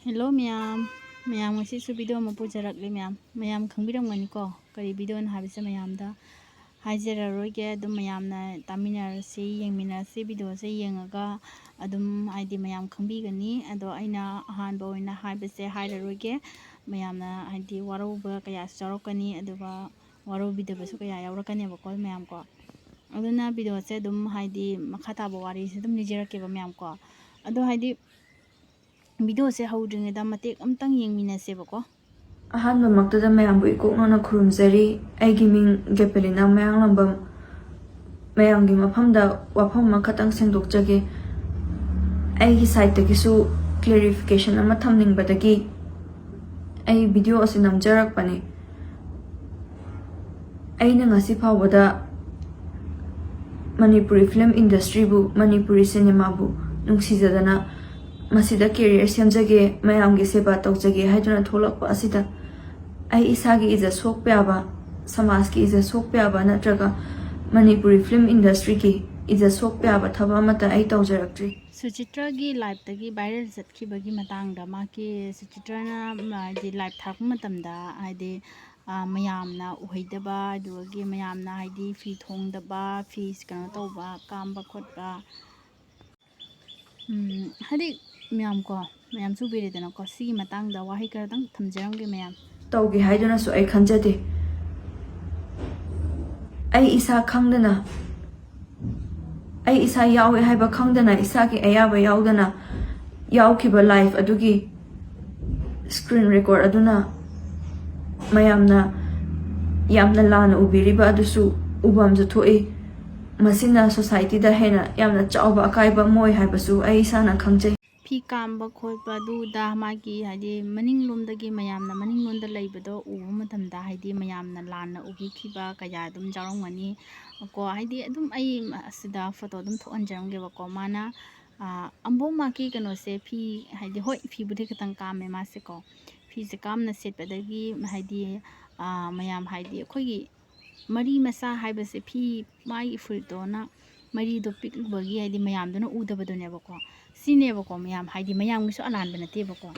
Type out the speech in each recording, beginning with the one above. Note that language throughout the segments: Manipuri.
Hello ma'am, ma'am ngasi su video ma pujarakle ma'am khangbiramgani ko kari video na habise ma'am da haijararoige adum ma'am na taminarasi yengminarasi video se yengaga adum aidi ma'am khangbigani ado aina ahanba oina haibase hairaroige ma'am na aidi waroba kaya charokani aduga warobidaba su kaya yaurakani bako ma'am ko aduna video se adum haidi makhataba wari se adum lijirakke ba ma'am ko ado haidi video se houdringe da matek amtang yengminase bako ahanba maktada mayambu ikoknona khurumjari aigi ming gepelina mayanglambam mayamgi mafamda wafam makhatang sengdokjage aigi side tagisu clarification ama thamningbadagi ai video ase namjarakpani aina ngasi phawada Manipuri film industry bu Manipuri cinema bu nungsijadana masida career semjage mayamgi seba tawjage haiduna tholakpa asida ai isagi iza sokpe aba samaj ki iza sokpe aba natraga Manipuri film industry ki iza sokpe aba thaba mata ai tawjaraktri Suchitra gi live tagi viral zatkibagi matangda maki Suchitra na di live thakpa matamda haidi mayamna uhaidaba adugi mayamna haidi fi thongdaba fi kana tawba kamba khotba hadi ma'am ko ma'am su biredana ko si matangda wahi karadang thamjaramge ma'am tawgi haiduna su ai khanjade ai isa khangdana ai isa yawe haiba khangdana isa ki ayaba yaudana yaukiba live adugi screen record aduna mayamna yamna lana ubiriba adusu ubamja thoi masina society da hena yamna chawba akaiba moi haibasu ai sana khangjai fi kamba khotpa du da magi haidi maning lomdagi mayamna maning londa leibado ubu matamda haidi mayamna lana ubi khiba kaya dum jarongani ko haidi adum ai asida photo dum thoanjaramge bako mana ambo maki kano se fi haidi hoi fi budi katang kame mase ko fi se kamna setpadagi haidi mayam haidi khogi mari masa haibase fi mai fruitona mari do pikbagi haidi mayam dona udabadone bako sine bako mayam haidi mayam gisu alan banate bako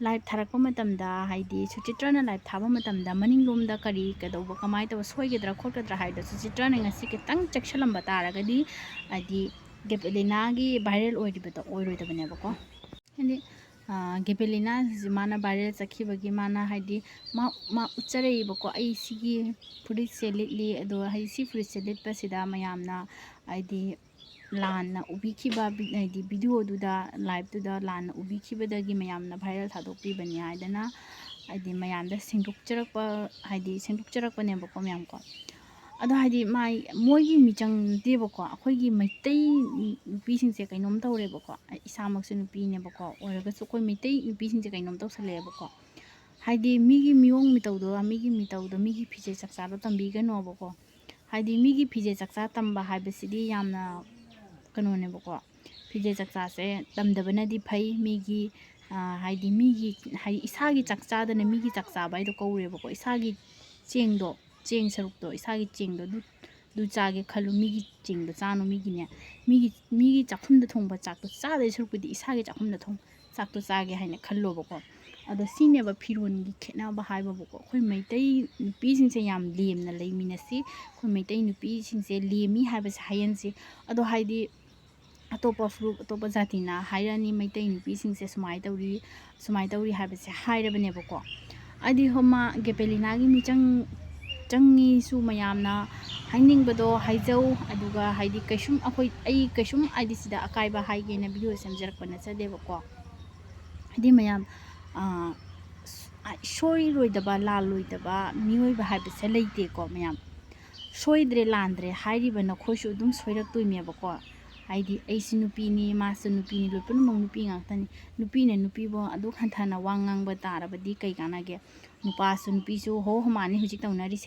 live tharakpa matamda haidi Suchitra na live thaba matamda maning lomda kari kadauba kamai taw soigedra khotgadra haida Suchitra na ngasi kitang chaksalamba taragadi haidi gepelina gi viral oiribata oiroidabane bako haidi gepelina mana viral chakhibagi mana haidi ma ucharei bako ai sigi furit se litli ado haidi si furit se litpa sida mayamna haidi lana ubikhiba haidi video duda live duda lana ubikibadagi mayamna viral thadokpibani haidana haidi mayamda sengdokcharakpa haidi sengdokcharakpane bako mayam ko ado haidi mai moigi michang debako akhoi maitai nupi singse kainom tawre bako isamaksu nupi ne bako oragasu koi maitai nupi singse kainom tawsale bako haidi migi miong mitawdo migi phije chakchado tambigano bako haidi migi phije chakcha tamba haibasidi yamna kanone bako phije chakcha se tamdabanadi phai migi haidi migi haidi isagi chakchadana migi chakcha baido kawre bako isagi chengdo cheng sarukdo isagi chengdo du chage khalu migi chengdo chano migi ne migi chakhumda thongba chakto chade sarukudi isagi chakhumda thong chakto chage haina khallo bako ado sine ba phiron gi khena ba haiba bako khoi maitai nupi singse yam lemna leiminasi khoi maitai nupi singse lemi haiba se hayensi ado haidi atopa fruit atopa jatina hairani maitai nupi singse sumai tawri haiba se hairabane bako adi homa gepelina gi michang changi su mayamna hainingbado haijau aduga haidi kaishum akhoi ai kaishum aidi sida akaiba haige na video semjarakpa na chade bako hadi mayam soiroidaba laloidaba miyoiba haibase leite ko mayam soidre landre hairiba nakhoisu dum soiraktoi bako haidi aisi nupini masu nupini lopun mong nupi ngakhtani nupine nupibo adu khanthana wangang tarabadi kai kanage nupasu nupisu ho homani hujik tawnari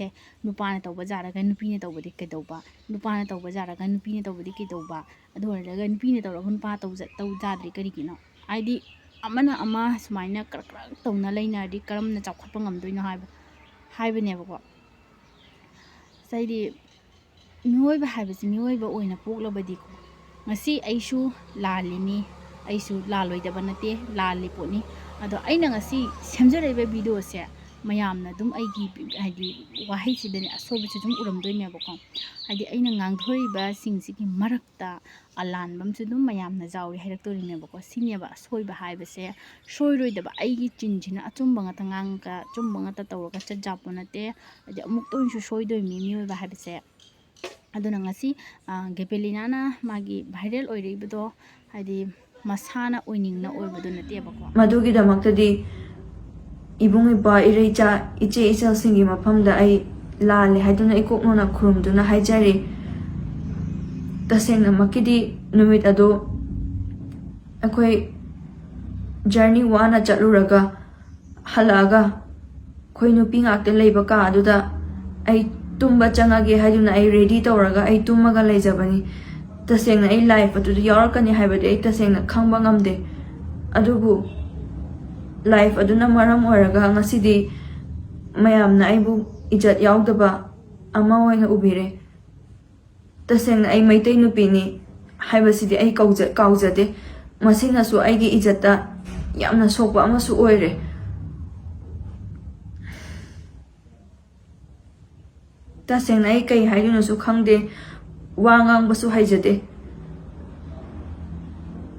nupana tawba jaraga nupine tawbadi kedauba nupana tawba jaraga nupine tawbadi kedauba adu oraga nupine tawraga nupa tawjadri karigino haidi amana ama sumaina krak tawna lainadi karamna chawkhatpa ngamdoino haibane bako saidi miyoiba haibasi miyoiba oina poklabadi ko ngasi aisu lalini aisu laloidaba nate lali poni ꯑꯗꯣ ꯑꯩꯅ ꯉꯁꯤ ꯁꯦꯝꯖꯔꯛꯏꯕ ꯚꯤꯗꯤꯑꯣꯁꯦ ꯃꯌꯥꯝꯅ ꯑꯗꯨꯝ ꯑꯩꯒꯤ ꯍꯥꯏꯗꯤ ꯋꯥꯍꯩꯁꯤꯗꯅꯦ ꯑꯁꯣꯏꯕꯁꯨ ꯑꯗꯨꯝ ꯎꯔꯝꯗꯣꯏꯅꯦꯕꯀꯣ ꯍꯥꯏꯗꯤ ꯑꯩꯅ ꯉꯥꯡꯊꯣꯔꯛꯏꯕꯁꯤꯡꯁꯤꯒꯤ ꯃꯔꯛꯇ ꯑꯂꯥꯟꯕ ꯑꯃꯁꯨ ꯑꯗꯨꯝ ꯃꯌꯥꯝꯅ ꯌꯥꯎꯔꯤ ꯍꯥꯏꯔꯛꯇꯣꯔꯤꯅꯦꯕꯀꯣ ꯁꯤꯅꯦꯕ ꯑꯁꯣꯏꯕ ꯍꯥꯏꯕꯁꯦ ꯁꯣꯏꯔꯣꯏꯗꯕ ꯑꯩꯒꯤ ꯆꯤꯟꯁꯤꯅ ꯑꯆꯨꯝꯕ ꯉꯥꯛꯇ ꯉꯥꯡꯉꯒ ꯑꯆꯨꯝꯕ ꯉꯥꯛꯇ ꯇꯧꯔꯒ ꯆꯠꯖꯥꯄꯣ ꯅꯠꯇꯦ ꯍꯥꯏꯗꯤ ꯑꯃꯨꯛꯇ ꯑꯣꯏꯔꯁꯨ ꯁꯣꯏꯗꯣꯏꯅꯤ ꯃꯤꯑꯣꯏꯕ ꯍꯥꯏꯕꯁꯦ ꯑꯗꯨꯅ ꯉꯁꯤ ꯒꯦꯄꯦꯂꯤꯅꯥꯅ ꯃꯥꯒꯤ ꯚꯥꯏꯔꯦꯜ ꯑꯣꯏꯔꯛꯏꯕꯗꯣ ꯍꯥꯏꯗꯤ ꯃꯁꯥꯅ ꯑꯣꯏꯅꯤꯡꯅ ꯑꯣꯏꯕꯗꯣ ꯅꯠꯇꯦꯕꯀꯣ ꯃꯗꯨꯒꯤꯗꯃꯛꯇꯗꯤ ꯏꯕꯨꯡ ꯏꯄ꯭ꯋꯥ ꯏꯔꯩꯆꯥ ꯏꯆꯦ ꯏꯆꯜꯁꯤꯡꯒꯤ ꯃꯐꯝꯗ ꯑꯩ ꯂꯥꯜꯂꯦ ꯍꯥꯏꯗꯨꯅ ꯏꯀꯣꯛꯅꯅ ꯈꯨꯔꯨꯝꯗꯨꯅ ꯍꯥꯏꯖꯔꯤ ꯇꯁꯦꯡꯅꯃꯛꯀꯤꯗꯤ ꯅꯨꯃꯤꯠ ꯑꯗꯨ ꯑꯩꯈꯣꯏ ꯖꯔꯅꯤ ꯋꯥꯅ ꯆꯠꯂꯨꯔꯒ ꯍꯜꯂꯛꯑꯒ ꯑꯩꯈꯣꯏ ꯅꯨꯄꯤ ꯉꯥꯛꯇ ꯂꯩꯕ ꯀꯥ ꯑꯗꯨꯗ ꯑꯩ ꯇꯨꯝꯕ ꯆꯪꯉꯒꯦ ꯍꯥꯏꯗꯨꯅ ꯑꯩ ꯔꯦꯗꯤ ꯇꯧꯔꯒ ꯑꯩ ꯇꯨꯝꯃꯒ ꯂꯩꯖꯕꯅꯤ तसेंगना आई लाइफ अदुदा यावरकनी हाइबदि आई तसेंगना खंगबा ngamde अदुबु लाइफ अदुना मरम ओइरगा ngasiदी mayamna aibu ijat yaudaba ama oina ubire तसेंगना आई मैतै नुपीनी हाइबसिदी आई काउजदे मसिनासु आइगी इजता यामना सोकबा अमासु ओइरे तसेंगना आई कै हाइदुनसु खंगदे वा ngangbasु हाइजदे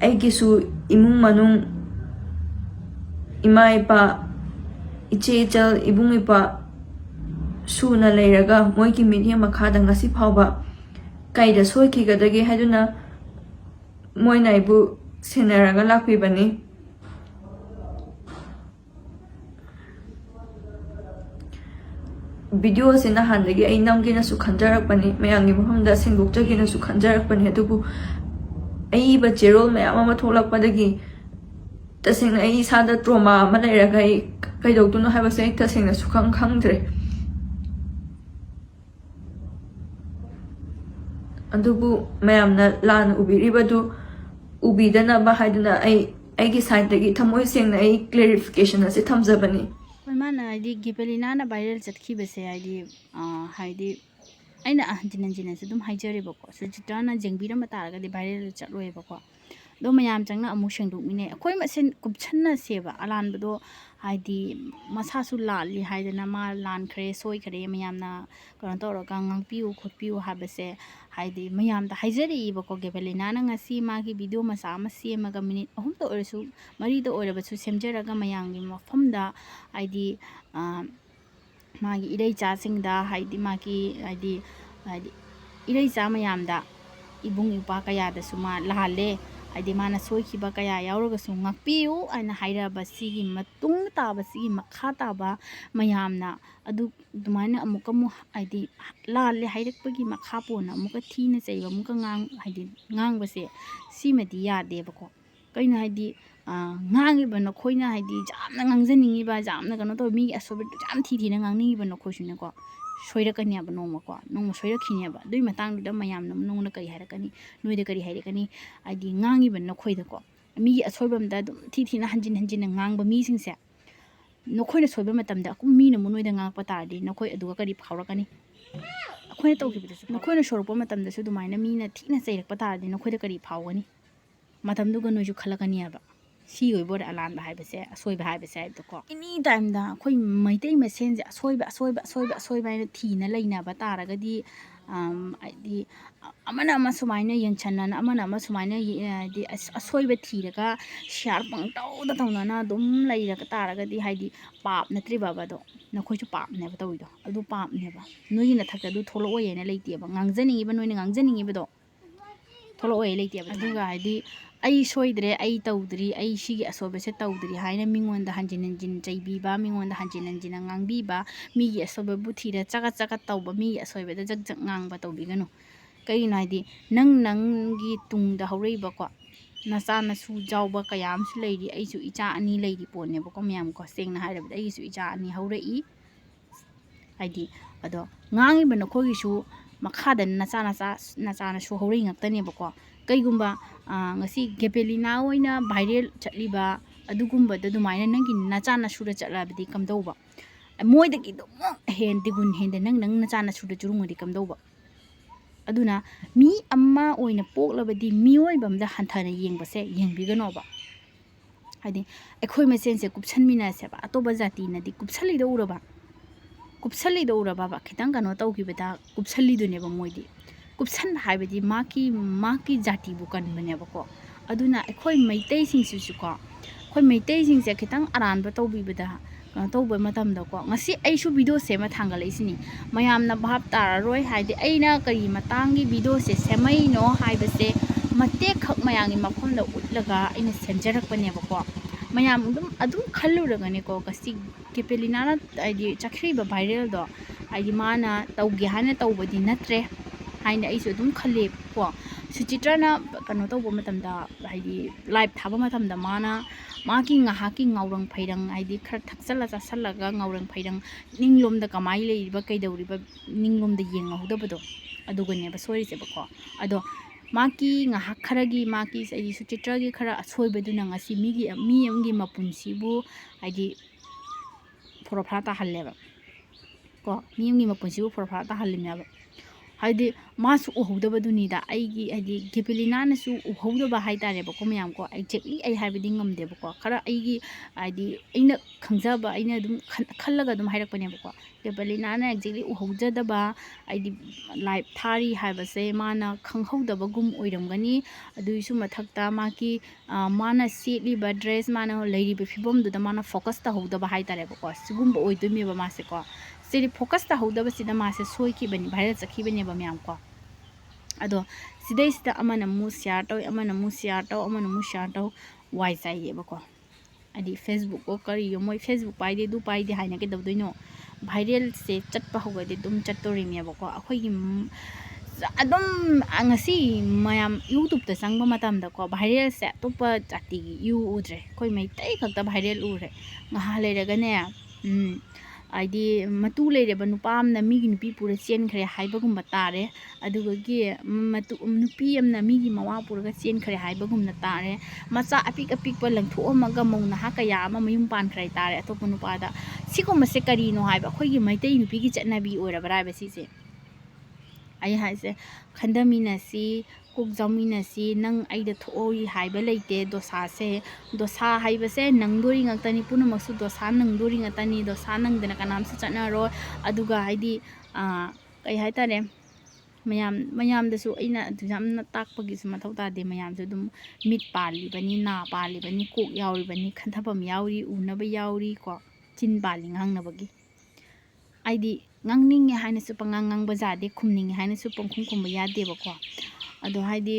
आइगिसु इमुंग मनुंग इमा इपा इचे इचल इबुंग इपा सुना लेरगा मोइगी मीडिया मखादा ngasi फावबा काइदा सोइखिगदगे हाइदुना मोइना इबु सेनरगा लाक्पिबनी वीडियो से नहानदगी आई नमगेनसु खंजरकपनी मयांगी मफमदा सेंगोक्जगेनसु खंजरकपनी अदुबु आई बचेरोल मयाम अमा थोलकपदगी तसेंगना आई सादा ट्रोमा अमा लेरगा आई कइदोक्तुनो हाइबसे आई तसेंगना सुखंग खंगद्रे अदुबु मयामना लान उबिरिबदु उबिदनबा हाइदुना आईगी साइडदगी थमोय सेंगना आई क्लेरिफिकेशन असे थमजबनी माना हाइदी गिपेलिनाना वायरल चटखिबसे हाइदी अैना हंजिन हंजिन अदुम हाइजरेबको सुचित्राना जेंबिरम तारगदि वायरल चटलोएबको दो मयाम चंगना अमु सेंदुकमिने अखोय मसेन कुपछन्ना सेबा अलानबदो हाइदी मसासु लाली हाइदना मा लानखरे सोइखरे मयामना कनो तौरगा nganpiu khotpiu habase हाइदी मयामदा हाइजरेबको गेपेलिनाना ngasi मागी वीडियो मसा अमा सेमगा मिनिट 3 दा ओरसु 4 दा ओरबसु सेमजरगा मयांगी मफमदा हाइदी मागी इरैचासिंगदा हाइदी मागी हाइदी इरैचा मयामदा इबुंग इपा कयादसु मा लाले हाइदी माना सोइखिबा कया यावरगसु ngakpiu आइना हाइराबसिगी मतुंग ताबसिगी मखा ताबा मयामना अदु दुमाइना अमुकमु हाइदी लाले हाइरकपगी मखा पोना अमुका थीना चैबा अमुका हाइदी ngangbसे सिमदि यादेबको कइना हाइदी ngangiba nakhoi haidi jamna ngangjaningiba jamna kano to mi asobe jam thina ngangningiba nakhoisune ko soirakani aba nongma soirakhini aba dui matang da mayam nongna kari harakani noida kari harakani haidi ngangiba nakhoida ko mi asoibamda dum thina hanjin ngangba mi singse nakhoina soiba matamda akum mi na munoida ngangpa tardi nakhoi aduga kari phaurakani akhoina tawkibidasu nakhoina sorokpa matamda su dumaina mi na thina chairakpa tardi nakhoida kari phawgani matamduga noiju khalakani aba सी ओइबोर अलान हाइबसे असोइबा हाइबसे हाइबदको एनी टाइम दा अखोइ मैतै मेसेन जे असोइबा हैन थीना लैनाबा तारगदि आइदि अमना अमा सुमाइना यंछनना अमना अमा सुमाइना दि असोइबा थीरगा शेयर पंगटौदा तौनाना दुम लैरगा तारगदि हाइदि पाप नत्रि बाबादो नखोइसु पाप नेबा तौइदो अदु पाप नेबा नोइनि नथक्ता दु थोलोयेना लैतेबा nganjaningiba noina nganjaningibado थोलोय लैतेबा अदुगा हाइदि आई सोइद्रे आई तौद्री आई सिगी असोबसे तौद्री हाइना मिंगोंदा हंजिन हंजिन चैबीबा मिंगोंदा हंजिन हंजिन ngangbीबा मिगी असोबे बुथीरा चका तौबा मिगी असोबेदा जग जग ngangbा तौबिगनु कइनो हाइदि नंगी तुंगदा हौरैबको नचा नसु जाउबा कयामसु लैरि आइसु इचा अनि लैरि पोनेबको मयामको सेंगना हाइरबदा आइसु इचा अनि हौरई हाइदि अदो ngangiba नखोगिसु मखादा नचा नसु हौरई ngaktaनेबको कईगुंबा ngasi gepelina oina viral chatliba adugumbada dumaina nangi nacha nasura chatlabdi kamdauba moidagi do hen digun hende nang nacha nasura jurungodi kamdauba aduna mi amma oina poklabadi mioi bamda hanthana yengbase yengbiganoba ꯍꯥꯏꯗꯤ ꯑꯩꯈꯣꯏ ꯃꯁꯦꯟꯁꯦ ꯀꯨꯞꯁꯟꯃꯤꯟꯅꯁꯦꯕ ꯑꯇꯣꯞꯄ ꯖꯥꯇꯤꯅꯗꯤ ꯀꯨꯞꯁꯜꯂꯤꯗ ꯎꯔꯕ ꯈꯤꯇꯪ ꯀꯩꯅꯣ ꯇꯧꯈꯤꯕꯗ ꯀꯨꯞꯁꯜꯂꯤꯗꯨꯅꯦꯕ ꯃꯣꯏꯗꯤ ꯀꯨꯞꯁꯟꯕ ꯍꯥꯏꯕꯗꯤ ꯃꯥꯒꯤ ꯖꯥꯇꯤꯕꯨ ꯀꯟꯕꯅꯦꯕꯀꯣ ꯑꯗꯨꯅ ꯑꯩꯈꯣꯏ ꯃꯩꯇꯩꯁꯤꯡꯁꯤꯁꯨꯀꯣ ꯑꯩꯈꯣꯏ ꯃꯩꯇꯩꯁꯤꯡꯁꯦ ꯈꯤꯇꯪ ꯑꯔꯥꯟꯕ ꯇꯧꯕꯤꯕꯗ ꯀꯩꯅꯣ ꯇꯧꯕ ꯃꯇꯝꯗꯀꯣ ꯉꯁꯤ ꯑꯩꯁꯨ ꯚꯤꯗꯤꯑꯣ ꯁꯦꯝꯃ ꯊꯥꯡꯒꯠꯂꯛꯏꯁꯤꯅꯤ ꯃꯌꯥꯝꯅ ꯚꯥꯞ ꯇꯥꯔꯔꯣꯏ ꯍꯥꯏꯗꯤ ꯑꯩꯅ ꯀꯔꯤ ꯃꯇꯥꯡꯒꯤ ꯚꯤꯗꯤꯑꯣꯁꯦ ꯁꯦꯝꯃꯛꯏꯅೋ ꯍꯥꯏꯕꯁꯦ ꯃꯇꯦꯛꯈꯛ ꯃꯌꯥꯝꯒꯤ ꯃꯐꯝꯗ ꯎꯠꯂꯒ ꯑꯩꯅ ꯁꯦꯝꯖꯔꯛꯄꯅꯦꯕꯀꯣ ꯃꯌꯥꯝ ꯑꯗꯨꯝ ꯈꯜꯂꯨꯔꯒꯅꯦꯀꯣ ꯉꯁꯤ ꯒꯦꯄꯦꯂꯤꯅꯥꯅ ꯍꯥꯏꯗꯤ ꯆꯠꯈ꯭ꯔꯤꯕ ꯚꯥꯏꯔꯦꯜꯗꯣ ꯍꯥꯏꯗꯤ ꯃꯥꯅ ꯇꯧꯒꯦ ꯍꯥꯏꯅ ꯇꯧꯕꯗꯤ ꯅꯠꯇ꯭ꯔꯦ ꯍꯥꯏꯅ ꯑꯩꯁꯨ ꯑꯗꯨꯝ ꯈꯜꯂꯦꯕꯀꯣ ꯁꯨꯆꯤꯇ꯭ꯔꯅ ꯀꯩꯅꯣ ꯇꯧꯕ ꯃꯇꯝꯗ ꯍꯥꯏꯗꯤ ꯂꯥꯏꯚ ꯊꯥꯕ ꯃꯇꯝꯗ ꯃꯥꯒꯤ ꯉꯥꯏꯍꯥꯛꯀꯤ ꯉꯥꯎꯔꯪ ꯐꯩꯔꯪ ꯍꯥꯏꯗꯤ ꯈꯔ ꯊꯛꯆꯜꯂ ꯆꯥꯁꯜꯂꯒ ꯉꯥꯎꯔꯪ ꯐꯩꯔꯪ ꯅꯤꯡꯂꯣꯝꯗ ꯀꯃꯥꯏꯅ ꯂꯩꯔꯤꯕ ꯀꯩꯗꯧꯔꯤꯕ ꯅꯤꯡꯂꯣꯝꯗ ꯌꯦꯡꯍꯧꯗꯕꯗꯣ ꯑꯗꯨꯒꯅꯦꯕ ꯁꯣꯏꯔꯤꯁꯦꯕꯀꯣ ꯑꯗꯣ ꯃꯥꯒꯤ ꯉꯥꯏꯍꯥꯛ ꯈꯔꯒꯤ ꯃꯥꯒꯤ ꯍꯥꯏꯗꯤ ꯁꯨꯆꯤꯇ꯭ꯔꯒꯤ ꯈꯔ ꯑꯁꯣꯏꯕꯗꯨꯅ ꯉꯁꯤ ꯃꯤ ꯑꯃꯒꯤ ꯃꯄꯨꯟꯁꯤꯕꯨ ꯍꯥꯏꯗꯤ ꯐꯣꯔꯐꯥ ꯇꯥꯍꯜꯂꯦꯕ ꯀꯣ ꯃꯤ ꯑꯃꯒꯤ ꯃꯄꯨꯟꯁꯤꯕꯨ ꯐꯣꯔꯐꯥ ꯇꯥꯍꯜꯂꯤꯅꯦꯕ ꯍꯥꯏꯗꯤ ꯃꯥꯁꯨ ꯎꯍꯧꯗꯕꯗꯨꯅꯤꯗ ꯑꯩꯒꯤ ꯍꯥꯏꯗꯤ ꯒꯦꯄꯦꯂꯤꯅꯥꯅꯁꯨ ꯎꯍꯧꯗꯕ ꯍꯥꯏꯇꯥꯔꯦꯕꯀꯣ ꯃꯌꯥꯝꯀꯣ ꯑꯦꯛꯖꯦꯛꯂꯤ ꯑꯩ ꯍꯥꯏꯕꯗꯤ ꯉꯝꯗꯦꯕꯀꯣ ꯈꯔ ꯑꯩꯒꯤ ꯍꯥꯏꯗꯤ ꯑꯩꯅ ꯈꯪꯖꯕ ꯑꯩꯅ ꯑꯗꯨꯝ ꯈꯜꯂꯒ ꯑꯗꯨꯝ ꯍꯥꯏꯔꯛꯄꯅꯦꯕꯀோ ꯒꯦꯄꯦꯂꯤꯅꯥꯅ ꯑꯦꯛꯖꯦꯛꯂꯤ ꯎꯍꯧꯖꯗꯕ ꯍꯥꯏꯗꯤ ꯂꯥꯏꯚ ꯊꯥꯔꯤ ꯍꯥꯏꯕꯁꯦ ꯃꯥꯅ ꯈꯪꯍꯧꯗꯕꯒꯨꯝ ꯑꯣꯏꯔꯝꯒꯅꯤ ꯑꯗꯨꯒꯤꯁꯨ ꯃꯊꯛꯇ ꯃꯥꯅ ꯁꯦꯠꯂꯤꯕ ꯗ꯭ꯔꯦꯁ ꯃꯥꯅ ꯂꯩꯔꯤꯕ ꯐꯤꯕꯝꯗꯨꯗ ꯃꯥꯅ ꯐꯣꯀꯁ ꯇꯧꯍꯧꯗꯕ ꯍꯥꯏꯇꯥꯔꯦꯕꯀꯣ ꯁꯤꯒꯨꯝꯕ ꯑꯣꯏꯗꯣꯏꯅꯦꯕ ꯃꯥꯁꯦꯀꯣ ꯁꯤꯗꯤ ꯐꯣꯀꯁ ꯇꯧꯍꯧꯗꯕꯁꯤꯗ ꯃꯥꯁꯦ ꯁꯣꯏꯈꯤꯕꯅꯤ ꯚꯥꯏꯔꯦꯜ ꯆꯠꯈꯤꯕꯅꯦꯕ ꯃꯌꯥꯝꯀꯣ ꯑꯗꯣ ꯁꯤꯗꯩꯁꯤꯗ ꯑꯃꯅ ꯑꯃꯨꯛ ꯁꯤꯌꯥꯔ ꯇꯧ ꯑꯃꯅ ꯑꯃꯨꯛ ꯁꯤꯌꯥꯔ ꯇꯧ ꯑꯃꯅ ꯑꯃꯨꯛ ꯁꯤꯌꯥꯔ ꯇꯧ ꯋꯥꯏ ꯆꯥꯏꯌꯦꯕꯀꯣ ꯍꯥꯏꯗꯤ ꯐꯦꯁꯕꯨꯛꯀꯣ ꯀꯔꯤꯌꯣ ꯃꯣꯏ ꯐꯦꯁꯕꯨꯛ ꯄꯥꯏꯗꯦ ꯑꯗꯨ ꯄꯥꯏꯗꯦ ꯍꯥꯏꯅ ꯀꯩꯗꯧꯗꯣꯏꯅꯣ ꯚꯥꯏꯔꯦꯜꯁꯦ ꯆꯠꯄ ꯍꯧꯒ꯭ꯔꯗꯤ ꯑꯗꯨꯝ ꯆꯠꯇꯣꯔꯤꯅꯦꯕꯀꯣ ꯑꯩꯈꯣꯏꯒꯤ ꯑꯗꯨꯝ ꯉꯁꯤ ꯃꯌꯥꯝ ꯌꯨꯇꯨꯕꯇ ꯆꯪꯕ ꯃꯇꯝꯗꯀꯣ ꯚꯥꯏꯔꯦꯜꯁꯦ ꯑꯇꯣꯞꯄ ꯖꯥꯇꯤꯒꯤ ꯎꯗ꯭ꯔꯦ ꯑꯩꯈꯣꯏ ꯃꯩꯇꯩ ꯈꯛꯇ ꯚꯥꯏꯔꯦꯜ ꯎꯔꯦ ꯉꯥꯏꯍꯥꯛ ꯂꯩꯔꯒꯅꯦ ꯍꯥꯏꯗꯤ ꯃꯇꯨ ꯂꯩꯔꯕ ꯅꯨꯄꯥ ꯑꯃꯅ ꯃꯤꯒꯤ ꯅꯨꯄꯤ ꯄꯨꯔ ꯆꯦꯟꯈ꯭ꯔꯦ ꯍꯥꯏꯕꯒꯨꯝꯕ ꯇꯥꯔꯦ ꯅꯨꯄꯤ ꯑꯃꯅ ꯃꯤꯒꯤ ꯃꯋꯥ ꯄꯨꯔꯒ ꯆꯦꯟꯈ꯭ꯔꯦ ꯍꯥꯏꯕꯒꯨꯝꯅ ꯇꯥꯔꯦ ꯃꯆꯥ ꯑꯄꯤꯛꯄ ꯂꯪꯊꯣꯛꯑꯝꯃꯒ ꯃꯧ ꯅꯍꯥ ꯀꯌా ꯑꯃ ꯃꯌꯨꯝ ꯄꯥꯟꯈ꯭ꯔꯦ ꯇꯥꯔꯦ ꯑꯇꯣꯞꯄ ꯅꯨꯄꯥꯗ ꯁꯤꯒꯨꯝꯕꯁꯦ ꯀꯔꯤꯅꯣ ꯍꯥꯏꯕ ꯑꯩꯈꯣꯏꯒꯤ ꯃꯩꯇꯩ ꯅꯨꯄꯤꯒꯤ ꯆꯠꯅꯕꯤ ꯑꯣꯏꯔꯕ꯭ꯔꯥ ꯍꯥꯏꯕ ꯁꯤꯁꯦ ꯑꯩ ꯍꯥꯏꯁꯦ ꯈꯟꯊꯃꯤꯟꯅꯁꯤ ꯀꯣꯛ ꯆꯥꯎꯃꯤꯟꯅꯁꯤ ꯅꯪ ꯑꯩꯗ ꯊꯣꯛꯑꯣꯏ ꯍꯥꯏꯕ ꯂꯩꯇꯦ ꯗꯣꯁꯥ ꯍꯥꯏꯕꯁꯦ ꯅꯪꯗꯣꯔꯤ ꯉꯥꯛꯇꯅꯤ ꯄꯨꯝꯅꯃꯛꯁꯨ ꯗꯣꯁꯥ ꯅꯪꯗꯣꯔꯤ ꯉꯥꯛꯇꯅꯤ ꯗꯣꯁꯥ ꯅꯪꯗꯅ ꯀꯅꯥꯝꯁꯨ चꯠꯅꯔꯣꯏ ꯑꯗꯨꯒ ꯍꯥꯏꯗꯤ ꯀꯩ ꯍꯥꯏꯇꯥꯔꯦ ꯃꯌꯥꯝꯗꯁꯨ ꯑꯩꯅ ꯌꯥꯝꯅ ꯇꯥꯛꯄꯒꯤꯁꯨ ꯃꯊꯧ ꯇꯥꯗꯦ ꯃꯌꯥꯝꯁꯨ ꯑꯗꯨꯝ ꯃꯤꯠ ꯄꯥꯜꯂꯤꯕꯅꯤ ꯅꯥ ꯄꯥꯜꯂꯤꯕꯅꯤ ꯀꯣꯛ ꯌꯥꯎꯔꯤꯕꯅꯤ ꯈꯟꯊꯐꯝ ꯌꯥꯎꯔꯤ ꯎꯅꯕ ꯌꯥꯎꯔꯤ ꯀꯣ ꯆꯤꯟ ꯄꯥꯜꯂꯤ ꯉꯥꯡꯅꯕꯒꯤ ꯑꯩꯗꯤ ꯉꯥꯡꯅꯤꯡꯉꯦ ꯍꯥꯏꯅꯁꯨ ꯄꯪꯉꯥꯡ ꯉꯥꯡꯕ ꯌꯥꯗꯦ ꯈꯨꯝꯅꯤꯡꯉꯦ ꯍꯥꯏꯅꯁꯨ ꯄꯪꯈꯨꯝ ꯈꯨꯝꯕ ꯌꯥꯗꯦꯕꯀꯣ ꯑꯗꯣ ꯍꯥꯏꯗꯤ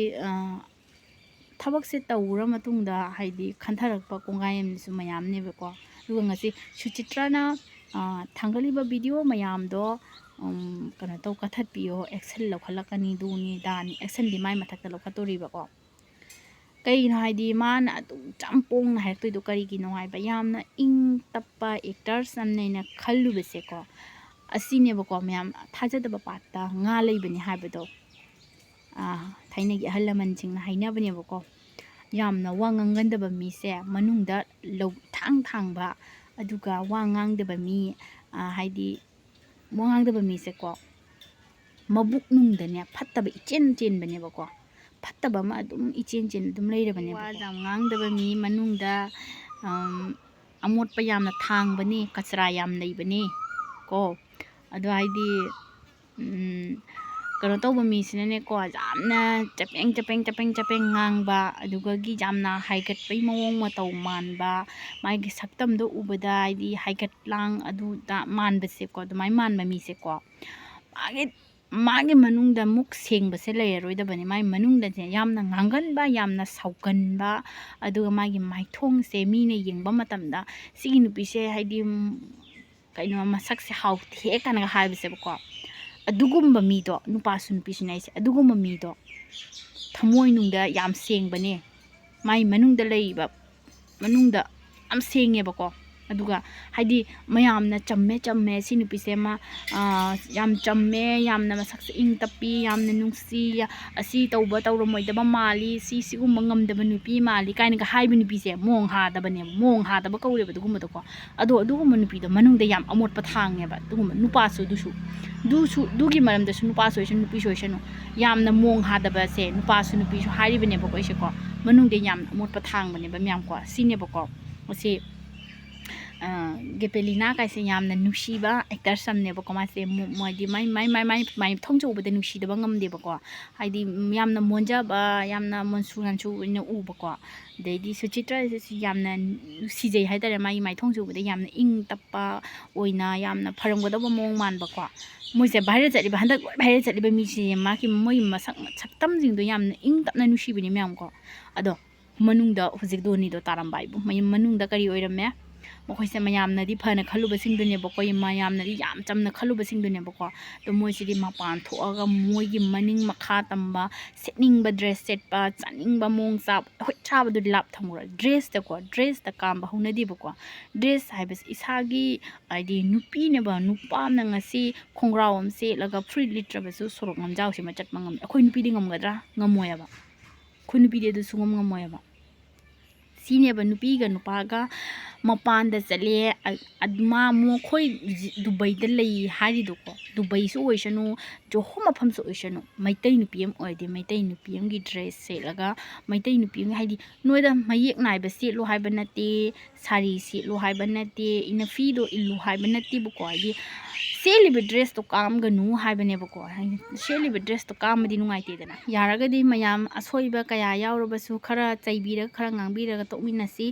ꯊꯕꯛꯁꯦ ꯇꯧꯔ ꯃꯇꯨꯡꯗ ꯍꯥꯏꯗꯤ ꯈꯟꯊꯔꯛꯄ ꯀꯣꯡꯒꯥꯏ ꯑꯃꯁꯨ ꯃꯌꯥꯝꯅꯦꯕꯀꯣ ꯑꯗꯨꯒ ꯉꯁꯤ ꯁꯨꯆꯤꯇ꯭ꯔꯅ ꯊꯥꯡꯒꯠꯂꯤꯕ ꯚꯤꯗꯤꯑꯣ ꯃꯌꯥꯝꯗꯣ ꯀꯩꯅꯣ ꯀꯛꯊꯠꯄꯤꯌꯣ ꯑꯦꯛꯁꯟ ꯂꯧꯈꯠꯂꯛꯀꯅꯤ ꯗꯨꯅꯤ ꯗꯥꯅꯤ ꯑꯦꯛꯁꯟꯗꯤ ꯃꯥꯏ ꯃꯊꯛꯇ ꯂꯧꯈꯠꯇꯣꯔꯤꯕꯀꯣ ꯀꯩꯒꯤꯅꯣ ꯍꯥꯏꯗꯤ ꯃꯥꯅ ꯑꯗꯨꯝ ꯌꯥꯝ ꯄꯣꯡꯅ ꯍꯥꯏꯔꯛꯇꯣꯏꯗꯣ ꯀꯔꯤꯒꯤꯅꯣ ꯍꯥꯏꯕ ꯌꯥꯝꯅ ꯏꯪ ꯇꯞꯄ ꯑꯦꯛꯇꯔꯁ ꯑꯃꯅ ꯈꯜꯂꯨꯕꯁꯦꯀꯣ ꯑꯁꯤꯅꯦꯕꯀꯣ ꯃꯌꯥꯝ ꯊꯥꯖꯗꯕ ꯄꯥꯠꯇ ꯉꯥ ꯂꯩꯕꯅꯤ ꯍꯥꯏꯕꯗꯣ ꯊꯥꯏꯅꯒꯤ ꯑꯍꯜ ꯂꯃꯟꯁꯤꯡꯅ ꯍꯥꯏꯅꯕꯅꯦꯕꯀꯣ ꯌꯥꯝꯅ ꯋꯥ ꯉꯥꯡꯒꯟꯗꯕ ꯃꯤꯁꯦ ꯃꯅꯨꯡꯗ ꯊꯥꯡꯕ ꯑꯗꯨꯒ ꯋꯥ ꯉꯥꯡꯗꯕ ꯃꯤ ꯍꯥꯏꯗꯤ ꯋꯥ ꯉꯥꯡꯗꯕ ꯃꯤꯁꯦꯀꯣ ꯃꯕꯨꯛ ꯅꯨꯡꯗꯅꯦ ꯐꯠꯇꯕ ꯏꯆꯦꯟ ꯆꯦꯟꯕꯅꯦꯕꯀꯣ ꯐꯠꯇꯕ ꯑꯃ ꯑꯗꯨꯝ ꯏꯆꯦꯟ ꯑꯗꯨꯝ ꯂꯩꯔꯕꯅꯦꯕ ꯋꯥ ꯌꯥꯝ ꯉꯥꯡꯗꯕ ꯃꯤ ꯃꯅꯨꯡꯗ ꯑꯃꯣꯠꯄ ꯌꯥꯝꯅ ꯊꯥꯡꯕꯅꯤ ꯀꯆꯔꯥ ꯌꯥꯝ ꯂꯩꯕꯅꯤ ꯀꯣ ꯑꯗꯣ ꯍꯥꯏꯗꯤ ꯀꯩꯅꯣ ꯇꯧꯕ ꯃꯤꯁꯤꯅꯅꯦꯀꯣ ꯌꯥꯝꯅ ꯆꯄꯦꯡ ꯉꯥꯡꯕ ꯑꯗꯨꯒꯤ ꯌꯥꯝꯅ ꯍꯥꯏꯒꯠꯄꯩ ꯃꯑꯣꯡ ꯃꯇꯧ ꯃꯥꯟꯕ ꯃꯥꯒꯤ ꯁꯛꯇꯝꯗꯣ ꯎꯕꯗ ꯍꯥꯏꯗꯤ ꯍꯥꯏꯒꯠꯂꯥꯡ ꯑꯗꯨꯗ ꯃꯥꯟꯕꯁꯦꯀꯣ ꯑꯗꯨꯃꯥꯏꯅ ꯃꯥꯟꯕ ꯃꯤꯁꯦꯀꯣ ꯃꯥꯒꯤ ꯃꯅꯨꯡꯗ ꯃꯨꯛ ꯁꯦꯡꯕꯁꯦ ꯂꯩꯔꯔꯣꯏꯗꯕꯅꯤ ꯃꯥꯒꯤ ꯃꯅꯨꯡꯗꯁꯦ ꯌꯥꯝꯅ ꯉꯥꯡꯒꯟꯕ ꯌꯥꯝꯅ ꯁꯥꯎꯒꯟꯕ ꯑꯗꯨꯒ ꯃꯥꯒꯤ ꯃꯥꯏꯊꯣꯡꯁꯦ ꯃꯤꯅ ꯌꯦꯡꯕ ꯃꯇꯝꯗ ꯁꯤꯒꯤ ꯅꯨꯄꯤꯁꯦ ꯍꯥꯏꯗꯤ ꯀꯩꯅꯣ ꯃꯁꯛꯁꯦ ꯍꯥꯎꯇꯦ ꯀꯥꯏꯅꯒ ꯍꯥꯏꯕꯁꯦꯕꯀꯣ ꯑꯗꯨꯒꯨꯝꯕ ꯃꯤꯗꯣ ꯅꯨꯄꯥꯁꯨ ꯅꯨꯄꯤꯁꯨꯅꯦ ꯑꯩꯁꯦ ꯑꯗꯨꯒꯨꯝꯕ ꯃꯤꯗꯣ ꯊꯃꯣꯏꯅꯨꯡꯗ ꯌꯥꯝ ꯁꯦꯡꯕꯅꯦ ꯃꯥꯏ ꯃꯅꯨꯡꯗ ꯂꯩꯔꯤꯕ ꯃꯅꯨꯡꯗ ꯌꯥꯝ ꯁꯦꯡꯉꯦꯕꯀꯣ ꯑꯗꯨꯒ ꯍꯥꯏꯗꯤ ꯃꯌꯥꯝꯅ ꯆꯝꯃꯦ ꯁꯤ ꯅꯨꯄꯤꯁꯦ ꯌꯥꯝ ꯆꯝꯃꯦ ꯌꯥꯝꯅ ꯃꯁꯛꯁꯦ ꯏꯪ ꯇꯞꯄꯤ ꯌꯥꯝꯅ ꯅꯨꯡꯁꯤ ꯑꯁꯤ ꯇꯧꯔꯝꯃꯣꯏꯗꯕ ꯃꯥꯜꯂꯤ ꯁꯤꯒꯨꯝꯕ ꯉꯝꯗꯕ ꯅꯨꯄꯤ ꯃꯥꯜꯂꯤ ꯀꯥꯏꯅꯒ ꯍꯥꯏꯕ ꯅꯨꯄꯤꯁꯦ ꯃꯣꯡ ꯍꯥꯗꯕꯅꯦꯕ ꯃꯣꯡ ꯍꯥꯗꯕ ꯀꯧꯔꯦꯕ ꯑꯗꯨꯒꯨꯝꯕꯗꯣꯀꯣ ꯑꯗꯣ ꯑꯗꯨꯒꯨꯝꯕ ꯅꯨꯄꯤꯗꯣ ꯃꯅꯨꯡꯗ ꯌꯥꯝ ꯑꯃꯣꯠꯄ ꯊꯥꯡꯉꯦꯕ ꯑꯗꯨꯒꯨꯝꯕ ꯅꯨꯄꯥꯁꯨ ꯑꯗꯨꯒꯤ ꯃꯔꯝꯗꯁꯨ ꯅꯨꯄꯥꯁꯨ ꯑꯣꯏꯁꯅꯨ ꯅꯨꯄꯤꯁꯨ ꯑꯣꯏꯁꯅꯨ ꯌꯥꯝꯅ ꯃꯣꯡ ꯍꯥꯗꯕꯁꯦ ꯅꯨꯄꯥꯁꯨ ꯅꯨꯄꯤꯁꯨ ꯍꯥꯏꯔꯤꯕꯅꯦꯕꯀꯣ ꯑꯩꯁꯦꯀꯣ ꯃꯅꯨꯡꯗ ꯌꯥꯝꯅ ꯑꯃꯣꯠꯄ ꯊꯥꯡꯕꯅꯦꯕ ꯃꯌꯥꯝꯀꯣ ꯁꯤꯅꯦꯕꯀꯣ ꯃꯁꯤ ꯒꯦꯄꯦꯂꯤꯅꯥ ꯀꯥꯏꯁꯦ ꯌꯥꯝꯅ ꯅꯨꯡꯁꯤꯕ ꯑꯦꯛꯇꯔꯁ ꯑꯃꯅꯦꯕꯀꯣ ꯃꯥꯁꯦ ꯍꯥꯏꯗꯤ ꯃꯥꯏ ꯊꯣꯡꯖ ꯎꯕꯗ ꯅꯨꯡꯁꯤꯗꯕ ꯉꯝꯗꯦꯕꯀꯣ ꯍꯥꯏꯗꯤ ꯌꯥꯝꯅ ꯃꯣꯟꯖꯕ ꯌꯥꯝꯅ ꯃꯣꯟꯁꯨ ꯅꯥꯟꯁꯨ ꯑꯣꯏꯅ ꯎꯕꯀꯣ ꯑꯗꯩꯗꯤ ꯁꯨꯆꯤꯇ꯭ꯔꯥꯁꯤꯁꯨ ꯌꯥꯝꯅ ꯅꯨꯡꯁꯤꯖꯩ ꯍꯥꯏꯇꯥꯔꯦ ꯃꯥꯒꯤ ꯊꯣꯡꯖ ꯎꯕꯗ ꯌꯥꯝꯅ ꯏꯪ ꯇꯞꯄ ꯑꯣꯏꯅ ꯌꯥꯝꯅ ꯐꯔꯝꯒꯗꯧꯕ ꯃꯑꯣꯡ ꯃꯥꯟꯕꯀꯣ ꯃꯣꯏꯁꯦ ꯚꯥꯏꯔꯦꯜ ꯆꯠꯂꯤꯕ ꯍꯟꯗꯛ ꯂꯣꯏ ꯚꯥꯏꯔꯦꯜ ꯆꯠꯂꯤꯕ ꯃꯤꯁꯦ ꯃꯣꯏ ꯁꯛꯇꯝꯁꯤꯡꯗꯣ ꯌꯥꯝꯅ ꯏꯪ ꯇꯞꯅ ꯅꯨꯡꯁꯤꯕꯅꯤ ꯃꯌꯥꯝꯀꯣ ꯑꯗꯣ ꯃꯅꯨꯡꯗ ꯍꯧꯖꯤꯛ ꯗꯣꯅꯤꯗꯣ ꯇꯥꯔꯝꯕ ꯍꯥꯏꯕꯨ ꯃꯅꯨꯡꯗ ꯀꯔꯤ ꯑꯣꯏꯔꯝꯃꯦ ꯃꯈꯣꯏꯁꯦ ꯃꯌꯥꯝꯅꯗꯤ ꯐꯅ ꯈꯜꯂꯨꯕꯁꯤꯡꯗꯨꯅꯦꯕꯀꯣ ꯃꯌꯥꯝꯅꯗꯤ ꯌꯥꯝ ꯆꯝꯅ ꯈꯜꯂꯨꯕꯁꯤꯡꯗꯨꯅꯦꯕꯀꯣ ꯑꯗꯣ ꯃꯣꯏꯁꯤꯗꯤ ꯃꯄꯥꯟ ꯊꯣꯛꯑꯒ ꯃꯣꯏꯒꯤ ꯃꯅꯤꯡ ꯃꯈꯥ ꯇꯝꯕ ꯁꯦꯠꯅꯤꯡꯕ ꯗ꯭ꯔꯦꯁ ꯁꯦꯠꯄ ꯆꯥꯅꯤꯡꯕ ꯃꯑꯣꯡ ꯆꯥꯕ ꯍꯣꯏ ꯆꯥꯕꯗꯨꯗꯤ ꯂꯥꯞ ꯊꯝꯈ꯭ꯔꯣ ꯗ꯭ꯔꯦꯁꯇ ꯀꯥꯝꯕ ꯍꯧꯅꯗꯦꯕꯀꯣ ꯗ꯭ꯔꯦꯁ ꯍꯥꯏꯕꯁꯤ ꯏꯁꯥꯒꯤ ꯍꯥꯏꯗꯤ ꯅꯨꯄꯤꯅꯦꯕ ꯅꯨꯄꯥ ꯑꯃꯅꯉꯁꯤ ꯈꯣꯡꯒ꯭ꯔꯥꯎ ꯑꯃ ꯁꯦꯠꯂꯒ ꯐꯨꯔꯤꯠ ꯂꯤꯠꯇ꯭ꯔꯕꯁꯨ ꯁꯣꯔꯣꯛ ꯂꯝꯖꯥꯎꯁꯤꯃ ꯆꯠꯄ ꯉꯝꯃꯦ ꯑꯩꯈꯣꯏ ꯅꯨꯄꯤꯗꯤ ꯉꯝꯒꯗ꯭ꯔꯥ ꯉꯝꯃꯣꯏꯑꯕ ꯑꯩꯈꯣꯏ ꯅꯨꯄꯤꯗꯤ ꯑꯗꯨ ꯁꯨꯡꯉꯝ ꯉꯝꯃꯣꯏꯑꯕ ꯁꯤꯅꯦꯕ ꯅꯨꯄꯤꯒ ꯅꯨꯄꯥꯒ ꯃꯄꯥꯟꯗ ꯆꯠꯂꯦ ꯃꯈꯣꯏ ꯗꯨꯕꯩꯗ ꯂꯩ ꯍꯥꯏꯔꯤꯗꯣꯀꯣ ꯗꯨꯕꯩꯁꯨ ꯑꯣꯏꯁꯅꯨ ꯖꯣꯍꯣ ꯃꯐꯝꯁꯨ ꯑꯣꯏꯁꯅꯨ ꯃꯩꯇꯩ ꯅꯨꯄꯤ ꯑꯃ ꯑꯣꯏꯔꯗꯤ ꯃꯩꯇꯩ ꯅꯨꯄꯤ ꯑꯃꯒꯤ ꯗ꯭ꯔꯦꯁ ꯁꯦꯠꯂꯒ ꯃꯩꯇꯩ ꯅꯨꯄꯤ ꯑꯃ ꯍꯥꯏꯗꯤ ꯅꯣꯏꯗ ꯃꯌꯦꯛ ꯅꯥꯏꯕ ꯁꯦꯠꯂꯨ ꯍꯥꯏꯕ ꯅꯠꯇꯦ ꯁꯥꯔꯤ ꯁꯦꯠꯂꯨ ꯍꯥꯏꯕ ꯅꯠꯇꯦ ꯏꯅꯐꯤꯗꯣ ꯏꯜꯂꯨ ꯍꯥꯏꯕ ꯅꯠꯇꯦꯕꯀꯣ ꯍꯥꯏꯗꯤ ꯁꯦꯠꯂꯤꯕ ꯗ꯭ꯔꯦꯁꯇꯣ ꯀꯥꯝꯒꯅꯨ ꯍꯥꯏꯕꯅꯦꯕꯀꯣ ꯍꯥꯏꯗꯤ ꯁꯦꯠꯂꯤꯕ ꯗ꯭ꯔꯦꯁꯇꯣ ꯀꯥꯝꯕꯗꯤ ꯅꯨꯡꯉꯥꯏꯇꯦꯗꯅ ꯌꯥꯔꯒꯗꯤ ꯃꯌꯥꯝ ꯑꯁꯣꯏꯕ ꯀꯌꯥ ꯌꯥꯎꯔꯕꯁꯨ ꯈꯔ ꯆꯩꯕꯤꯔꯒ ꯈꯔ ꯉꯥꯡꯕꯤꯔꯒ ꯇꯣꯛꯃꯤꯟꯅꯁꯤ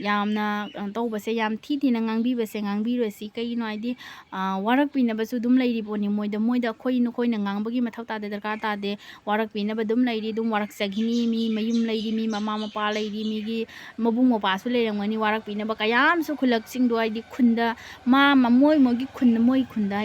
ꯌꯥꯝꯅ ꯇꯧꯕꯁꯦ ꯌꯥꯝ ꯊꯤꯅ ꯉꯥꯡꯕꯤꯕꯁꯦ ꯉꯥꯡꯕꯤꯔꯣꯏꯁꯤ ꯀꯩꯒꯤꯅꯣ ꯍꯥꯏꯗꯤ ꯋꯥꯔꯛꯄꯤꯅꯕꯁꯨ ꯑꯗꯨꯝ ꯂꯩꯔꯤꯕꯣꯅꯤ ꯃꯣꯏꯗ ꯅꯈꯣꯏꯅ ꯉꯥꯡꯕꯒꯤ ꯃꯊꯧ ꯇꯥꯗꯦ ꯗꯔꯀꯥꯔ ꯇꯥꯗꯦ ꯋꯥꯔꯛꯄꯤꯅꯕ ꯑꯗꯨꯝ ꯂꯩꯔꯤ ꯑꯗꯨꯝ ꯋꯥꯔꯛꯆꯈꯤꯅꯤ ꯃꯤ ꯃꯌꯨꯝ ꯂꯩꯔꯤ ꯃꯤ ꯃꯃꯥ ꯃꯄꯥ ꯂꯩꯔꯤ ꯃꯤꯒꯤ ꯃꯕꯨꯡ ꯃꯧꯄ꯭ꯋꯥꯁꯨ ꯂꯩꯔꯝꯒꯅꯤ ꯋꯥꯔꯛꯄꯤꯅꯕ ꯀꯌꯥꯝꯁꯨ ꯈꯨꯜꯂꯛꯁꯤꯡꯗꯣ ꯍꯥꯏꯗꯤ ꯈꯨꯟꯗ ꯃꯣꯏꯒꯤ ꯈꯨꯟꯗ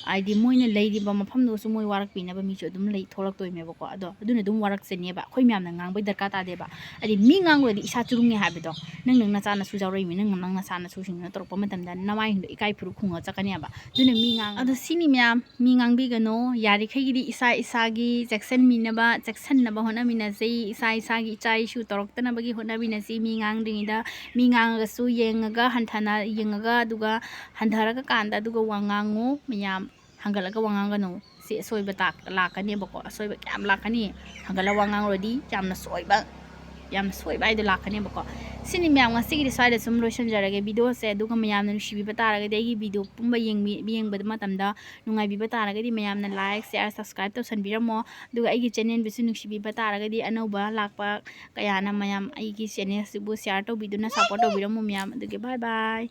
ꯍꯥꯏꯗꯤ ꯃꯣꯏꯅ ꯂꯩꯔꯤꯕ ꯃꯐꯝꯗꯨꯁꯨ ꯃꯣꯏ ꯋꯥꯔꯛꯄꯤꯅꯕ ꯃꯤꯁꯨ ꯑꯗꯨꯝ ꯊꯣꯛꯂꯛꯇꯣꯏꯅꯦꯕꯀꯣ ꯑꯗꯣ ꯑꯗꯨꯅ ꯑꯗꯨꯝ ꯋꯥꯔꯛꯆꯅꯦꯕ ꯑꯩꯈꯣꯏ ꯃꯌꯥꯝꯅ ꯉꯥꯡꯕꯩ ꯗꯔꯀꯥꯔ ꯇꯥꯗꯦꯕ ꯍꯥꯏꯗꯤ ꯃꯤ ꯉꯥꯡꯕꯗꯤ ꯏꯁꯥ ꯆꯨꯔꯨꯡꯉꯦ ꯍꯥꯏꯕꯗꯣ ꯅꯪ ꯅꯆꯥ ꯅꯁꯨ ꯌꯥꯎꯔꯛꯏꯃꯤ ꯅꯪ ꯅꯆꯥ ꯅꯁꯨꯁꯤꯡꯅ ꯇꯧꯔꯛꯄ ꯃꯇꯝꯗ ꯅꯃꯥꯏꯁꯤꯡꯗꯣ ꯏꯀꯥꯏ ꯐꯨꯔꯨ ꯈꯨꯡꯉ ꯆꯠꯀꯅꯦꯕ ꯑꯗꯨꯅ ꯃꯤ ꯑꯗꯣ ꯁꯤꯅꯤ ꯃꯌꯥꯝ ꯃꯤ ꯉꯥꯡꯕꯤꯒꯅꯣ ꯌꯥꯔꯤꯈꯩꯒꯤꯗꯤ ꯏꯁꯥꯒꯤ ꯆꯦꯛꯁꯤꯟꯅꯕ ꯍꯣꯠꯅꯃꯤꯟꯅꯁꯤ ꯏꯁꯥꯒꯤ ꯏꯆꯥ ꯏꯁꯨ ꯇꯧꯔꯛꯇꯅꯕꯒꯤ ꯍꯣꯠꯅꯃꯤꯟꯅꯁꯤ ꯃꯤ ꯉꯥꯡꯗ꯭ꯔꯤꯉꯩꯗ ꯃꯤ ꯉꯥꯡꯉꯒꯁꯨ ꯌꯦꯡꯉꯒ ꯑꯗꯨꯒ ꯍꯟꯊꯔꯒ ꯀꯥꯟꯗ ꯑꯗꯨꯒ ꯋꯥ ꯉꯥꯡꯉꯨ ꯃꯌꯥꯝ ꯍꯪꯒꯠꯂꯒ ꯋꯥ ꯉꯥꯡꯒꯅꯨ ꯁꯤ ꯑꯁꯣꯏꯕ ꯂꯥꯛꯀꯅꯦꯕꯀꯣ ꯑꯁꯣꯏꯕ ꯀꯌꯥꯝ ꯂꯥꯛꯀꯅꯤ ꯍꯪꯒꯠꯂꯒ ꯋꯥ ꯉꯥꯡꯉꯨꯔꯗꯤ ꯌꯥꯝꯅ ꯁꯣꯏꯕ ꯍꯥꯏꯗꯣ ꯂꯥꯛꯀꯅꯦꯕꯀꯣ ꯁꯤꯅꯤ ꯃꯌꯥꯝ ꯉꯁꯤꯒꯤꯗꯤ ꯁ꯭ꯋꯥꯏꯗ ꯁꯨꯝ ꯂꯣꯏꯁꯤꯟꯖꯔꯒꯦ ꯚꯤꯗꯤꯑꯣꯁꯦ ꯑꯗꯨꯒ ꯃꯌꯥꯝꯅ ꯅꯨꯡꯁꯤꯕꯤꯕ ꯇꯥꯔꯒꯗꯤ ꯑꯩꯒꯤ ꯚꯤꯗꯤꯑꯣ ꯄꯨꯝꯕ ꯌꯦꯡꯕ ꯃꯇꯝꯗ ꯅꯨꯡꯉꯥꯏꯕꯤꯕ ꯇꯥꯔꯒꯗꯤ ꯃꯌꯥꯝꯅ ꯂꯥꯏꯛ ꯁꯤꯌꯥꯔ ꯁꯕꯁꯀ꯭ꯔꯥꯏꯕ ꯇꯧꯁꯟꯕꯤꯔꯝꯃꯣ ꯑꯗꯨꯒ ꯑꯩꯒꯤ ꯆꯦꯅꯦꯜꯕꯨꯁꯨ ꯅꯨꯡꯁꯤꯕꯤꯕ ꯇꯥꯔꯒꯗꯤ ꯑꯅꯧꯕ ꯂꯥꯛꯄ ꯀꯌꯥꯅ ꯃꯌꯥꯝ ꯑꯩꯒꯤ ꯆꯦꯅꯦꯜꯁꯤꯕꯨ ꯁꯤꯌꯥꯔ ꯇꯧꯕꯤꯗꯨꯅ ꯁꯞꯄꯣꯔꯠ ꯇꯧꯕꯤꯔꯝꯃꯣ ꯃꯌꯥꯝ ꯑꯗꯨꯒꯤ ꯕꯥꯏ ꯕꯥꯏ